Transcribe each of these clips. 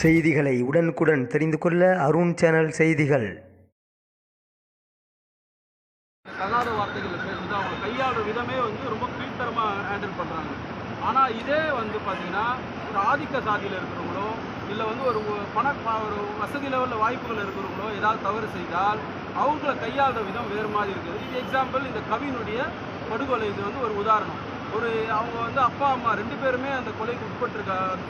செய்திகளை உடனுக்குடன் தெரிந்து கொள்ள அருண் சேனல் செய்திகள். தகாத வார்த்தைகள் பேசுறது அவங்க கையாளுற விதமே ரொம்ப கீழ்த்தரமாக ஹேண்டில் பண்ணுறாங்க. ஆனால் இதே பார்த்தீங்கன்னா ஒரு ஆதிக்க சாதியில் இருக்கிறவங்களோ இல்லை ஒரு ஒரு வசதி லெவலில் வாய்ப்புகள் இருக்கிறவங்களோ ஏதாவது தவறு செய்தால் அவங்கள கையாளுற விதம் வேறு மாதிரி இருக்குது. இது எக்ஸாம்பிள் இந்த கவினுடைய படுகொலை. இது ஒரு உதாரணம். அவங்க அப்பா அம்மா 2 பேருமே அந்த கொலைக்கு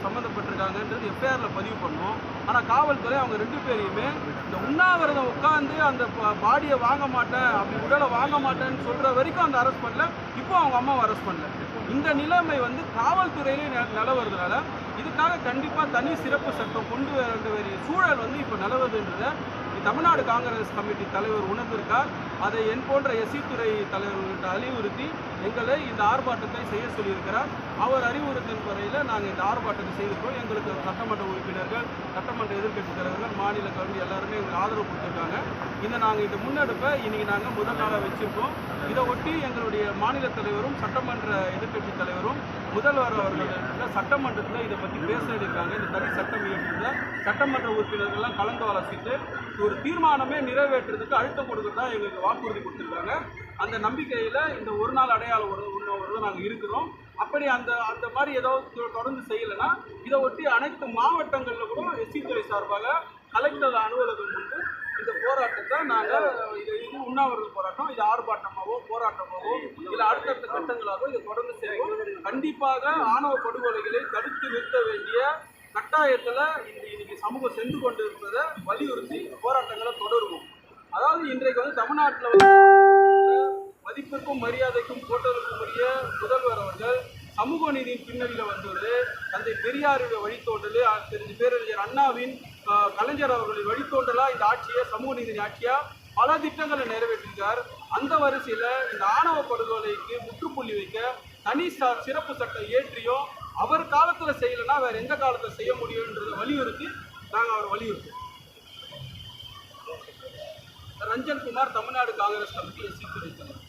சம்மந்தப்பட்டிருக்காங்கன்றது எஃப்ஐஆரில் பதிவு பண்ணோம். ஆனால் காவல்துறை அவங்க 2 பேரையுமே இந்த உண்ணாவிரதம் உட்காந்து அந்த பாடியை வாங்க மாட்டேன், அப்படி உடலை வாங்க மாட்டேன்னு சொல்கிற வரைக்கும் அந்த அரெஸ்ட் பண்ணல. இப்போ அவங்க அம்மாவை அரெஸ்ட் பண்ணல. இந்த நிலைமை காவல்துறையிலே நிலவறதுனால இதுக்காக கண்டிப்பாக தனி சிறப்பு சட்டம் கொண்டு வர வேண்டிய சூழல் இப்போ நிலவுதுன்றதை தமிழ்நாடு காங்கிரஸ் கமிட்டி தலைவர் உணர்ந்திருக்கார். அதை என் போன்ற எஸ்சி துறை தலைவர்கள்ட்ட அறிவுறுத்தி எங்களை இந்த ஆர்ப்பாட்டத்தை செய்ய சொல்லியிருக்கிறார். அவர் அறிவுறுத்தின் வரையில் நாங்கள் இந்த ஆர்ப்பாட்டத்தை செய்திருக்கோம். எங்களுக்கு சட்டமன்ற உறுப்பினர்கள், சட்டமன்ற எதிர்க்கட்சி தலைவர்கள், மாநில கல்வி எல்லாருமே எங்களுக்கு ஆதரவு கொடுத்துருக்காங்க. இதை நாங்கள் இந்த முன்னெடுப்பை இன்றைக்கி நாங்கள் முதல் நாளாக வச்சுருக்கோம். இதை ஒட்டி எங்களுடைய மாநில தலைவரும் சட்டமன்ற எதிர்க்கட்சி தலைவரும் முதல்வர் அவர்கள் சட்டமன்றத்தில் இதை பற்றி பேச இருக்காங்க. இந்த தனி சட்டம் இயற்றில் சட்டமன்ற உறுப்பினர்கள்லாம் கலந்து ஆலோசித்து ஒரு தீர்மானமே நிறைவேற்றுறதுக்கு அழுத்தம் கொடுக்குறதா எங்களுக்கு வாக்குறுதி கொடுத்துருக்காங்க. அந்த நம்பிக்கையில் இந்த ஒரு நாள் அடையாள உணவு நாங்கள் இருக்கிறோம். அப்படி அந்த மாதிரி ஏதாவது தொடர்ந்து செய்யலைன்னா இதை ஒட்டி அனைத்து மாவட்டங்களில் கூட எஸ்சி துறை சார்பாக கலெக்டர் அலுவலகம் கொண்டு இந்த போராட்டத்தை நாங்கள் இது உண்ணாவிரத போராட்டம், இது ஆர்ப்பாட்டமாகவோ போராட்டமாகவோ இல்லை அடுத்தடுத்த கட்டங்களாகவோ இதை தொடர்ந்து செய்வோம். கண்டிப்பாக ஆணவ படுகொலைகளை தடுத்து நிறுத்த வேண்டிய கட்டாயத்தில் இன்னைக்கு சமூகம் சென்று கொண்டு இருப்பதை வலியுறுத்தி போராட்டங்களை தொடருவோம். அதாவது இன்றைக்கு தமிழ்நாட்டில் மதிப்பிற்கும் மரியாதைக்கும் போட்டதற்கும் உரிய முதல்வர் அவர்கள் சமூக நீதியின் பின்னணியில் வந்தது தந்தை பெரியாருடைய வழித்தோன்றல், தெரிஞ்ச பேரறிஞர் அண்ணாவின் கலைஞர் அவர்களின் வழித்தோன்றலாக இந்த ஆட்சியை சமூக நீதியின் ஆட்சியாக பல திட்டங்களை நிறைவேற்றிருக்கார். அந்த வரிசையில் இந்த ஆணவ படுகொலைக்கு முற்றுப்புள்ளி வைக்க தனி சிறப்பு சட்டம் இயற்றியும் அவர் காலத்தில் செய்யலைன்னா வேறு எந்த காலத்தில் செய்ய முடியுன்றதை வலியுறுத்தி நாங்கள் அவர் வலியுறுத்தோம். ரஞ்சன் குமார், தமிழ்நாடு காங்கிரஸ் கமிட்டி எஸ்சி துறை தலைவர்.